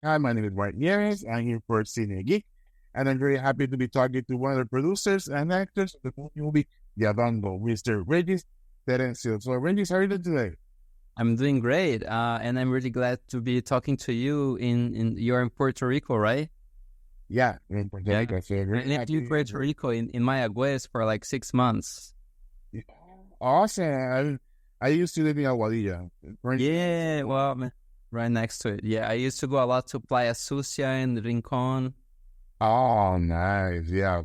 Hi, my name is Mayagüez. I'm here for Senior Geek, and I'm very happy to be talking to one of the producers and actors of the movie The Abango, Mr. Regis Terencio. So, Regis, how are you doing today? I'm doing great, and I'm really glad to be talking to you. You're in Puerto Rico, right? Yeah, in Puerto Yeah, Rico. So, I very lived in happy. Puerto Rico in Mayagüez for like 6 months. Awesome. I used to live in Aguadilla. Yeah, well, right next to it. Yeah, I used to go a lot to Playa Sucia and Rincon. Oh, nice. Yeah,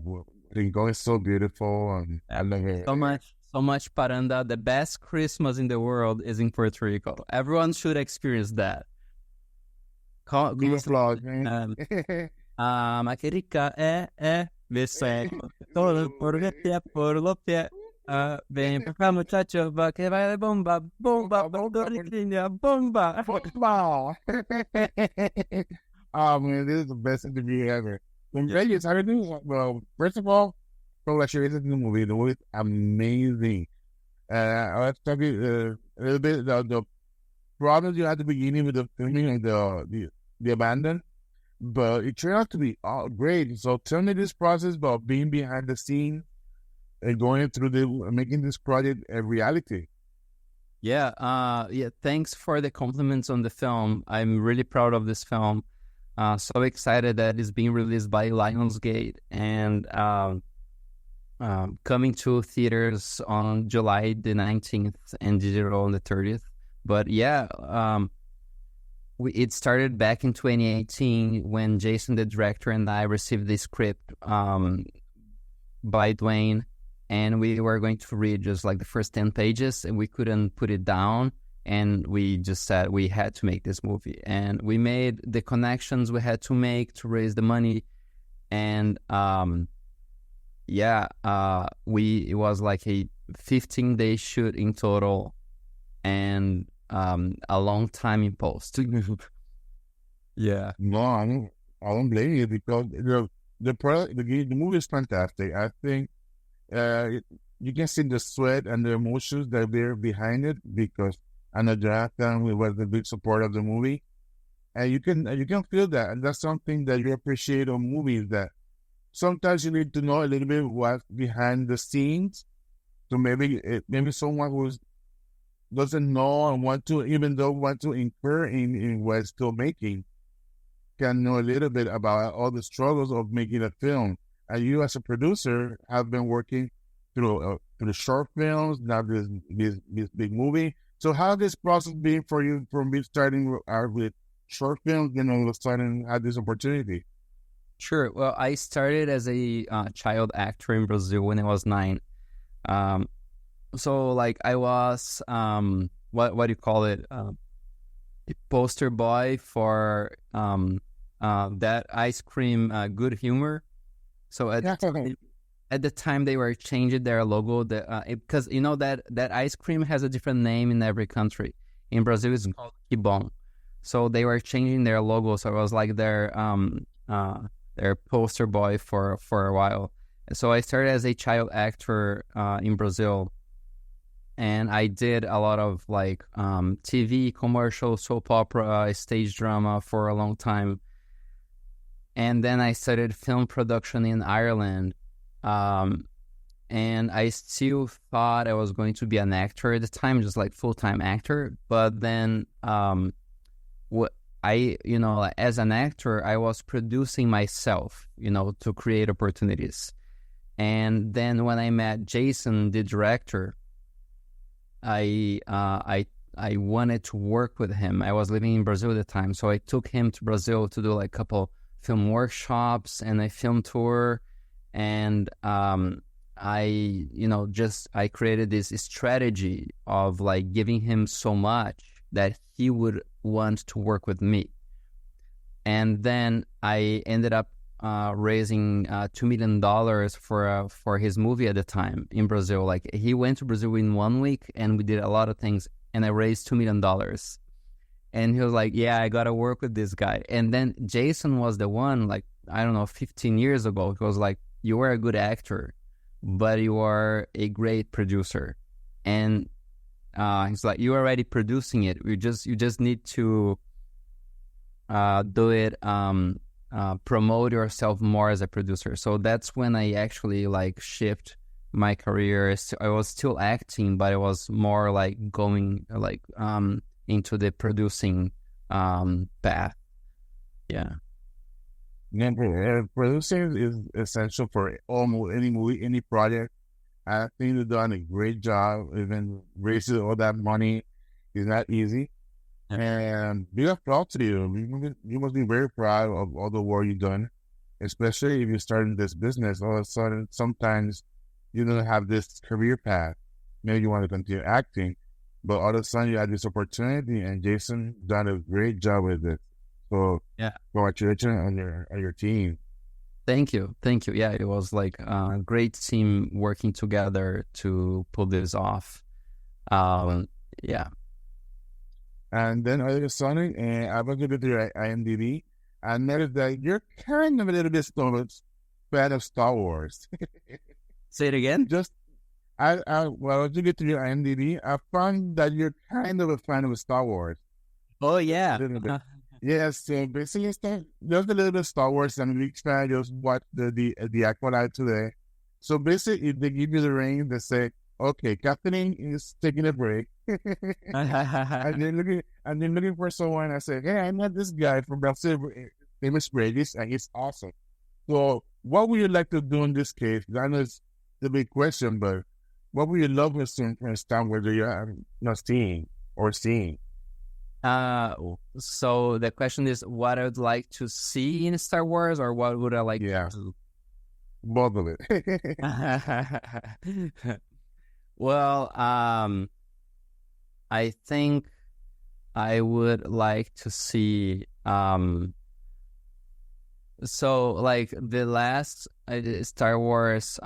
Rincon is so beautiful, and I Uh, love it. so much paranda. The best Christmas in the world is in Puerto Rico. Everyone should experience that. Big applause, man. Qué rica, besé todo por los pies. Ven para acá, muchachos, va que baile bomba, bomba, puertorriqueña, bomba. Football. Oh man, this is the best interview ever. When Yeah. Vegas, how do you do? Well, first of all, congratulations on the movie. The movie is amazing. I was talking a little bit the problems you had at the beginning with the filming and the abandon, but it turned out to be all great. So tell me this process about being behind the scenes and going through the making this project a reality. Yeah. Thanks for the compliments on the film. I'm really proud of this film. So excited that it's being released by Lionsgate and coming to theaters on July the 19th and digital on the 30th. But yeah, it started back in 2018 when Jason, the director, and I received the script by Dwayne, and we were going to read just like the first 10 pages, and we couldn't put it down. And we just said we had to make this movie. And we made the connections we had to make to raise the money. And it was like a 15-day shoot in total and a long time in post. Yeah. No, I don't blame you because the movie is fantastic. I think you can see the sweat and the emotions that they're behind it because I know Jonathan was a big support of the movie, and you can feel that, and that's something that you appreciate on movies. That sometimes you need to know a little bit what's behind the scenes, so maybe someone who doesn't know and want to incur in what's still making can know a little bit about all the struggles of making a film. And you, as a producer, have been working through short films, now this big movie. So how this process been for you from me starting with short films, starting had this opportunity? Sure. Well, I started as a child actor in Brazil when I was 9. Um, so like I was what do you call it? A poster boy for that ice cream Good Humor. So at the time they were changing their logo, because you know that ice cream has a different name in every country. In Brazil, it's called Kibon. So they were changing their logo. So I was like their poster boy for a while. So I started as a child actor in Brazil, and I did a lot of like TV commercials, soap opera, stage drama for a long time. And then I started film production in Ireland. And I still thought I was going to be an actor at the time, just like full-time actor. But then as an actor, I was producing myself, to create opportunities. And then when I met Jason, the director, I wanted to work with him. I was living in Brazil at the time, so I took him to Brazil to do like a couple film workshops and a film tour. And I created this strategy of like giving him so much that he would want to work with me. And then I ended up raising $2 million for his movie at the time in Brazil. Like he went to Brazil in 1 week and we did a lot of things, and I raised $2 million. And he was like, yeah, I got to work with this guy. And then Jason was the one, like, I don't know, 15 years ago, he was like, you are a good actor, but you are a great producer. And he's like, you're already producing it. You just need to do it, promote yourself more as a producer. So that's when I actually like shift my career. I was still acting, but I was more like going like into the producing path. Yeah. Producing is essential for almost any movie, any project. I think they've done a great job. Even raising all that money is not easy. Yeah. And big proud to you. You must be very proud of all the work you've done, especially if you started this business. All of a sudden, sometimes you don't have this career path. Maybe you want to continue acting, but all of a sudden you had this opportunity, and Jason done a great job with it. So Yeah. congratulations on your team. Thank you. Yeah, it was like a great team working together to pull this off. Yeah. And then all of a sudden, I was looking through your IMDb, I noticed that you're kind of a little bit fan of Star Wars. Say it again. Well, I was looking through your IMDb, I found that you're kind of a fan of Star Wars. Oh yeah. A little bit. Yes, so basically, just a little bit of Star Wars. I'm a big fan. Just watch the Aqualite today. So basically, they give you the ring. They say, "Okay, Captain is taking a break," and they're looking for someone. I said, "Hey, I met this guy from Brazil, famous Regis, and he's awesome." So, what would you like to do in this case? I know it's the big question, but what would you love to see from Star Wars that you're not seeing or seeing? So the question is what I would like to see in Star Wars, or what would I like to do? Both of it. Well, I think I would like to see, so like the last Star Wars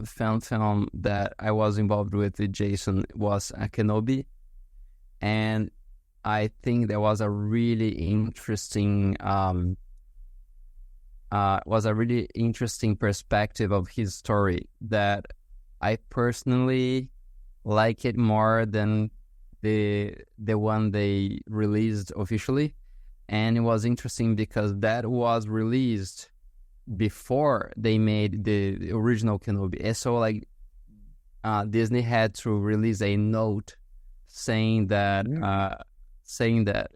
film that I was involved with Jason was Kenobi, and I think there was a really interesting perspective of his story that I personally like it more than the one they released officially. And it was interesting because that was released before they made the original Kenobi. And so like Disney had to release a note saying that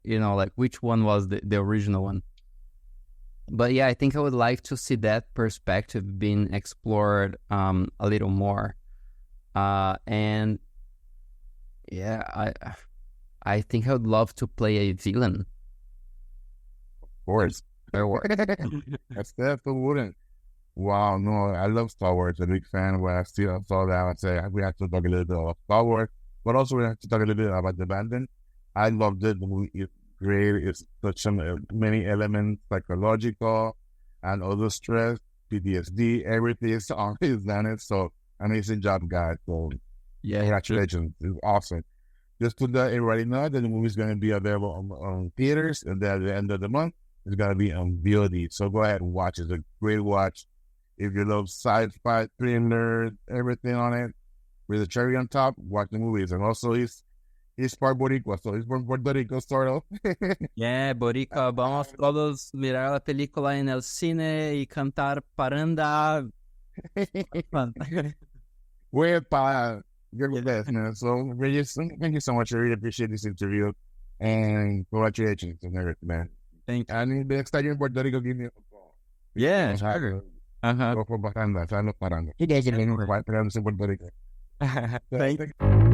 you know, like which one was the original one. But yeah, I think I would like to see that perspective being explored a little more. And yeah, I think I would love to play a villain. Of course. That's the wouldn't. Wow, no, I love Star Wars. I'm a big fan. When I saw that, I would say we have to talk a little bit about Star Wars, but also we have to talk a little bit about the Abandon. I loved it. The movie is great. It's such many elements, psychological and other stress, PTSD, everything is on it. So amazing job, guys. So Yeah, congratulations. It's awesome. Just to let everybody know that the movie is going to be available on theaters, and then at the end of the month, it's going to be on VOD. So go ahead and watch. It's a great watch. If you love sci-fi, thriller, everything on it, with a cherry on top, watch the movies. And also, he's part Boricua, so he's from Puerto Rico, sort of. Yeah, Boricua, vamos todos mirar la película en el cine y cantar paranda. Wepa, you're the best, man. So, Regis, thank you so much. I really appreciate this interview. And congratulations and everything, man. Thank you. And the next time you're in Puerto Rico, give me a call. Yeah, sure. Go for paranda, paranda. You guys are in Puerto Rico. Thank you.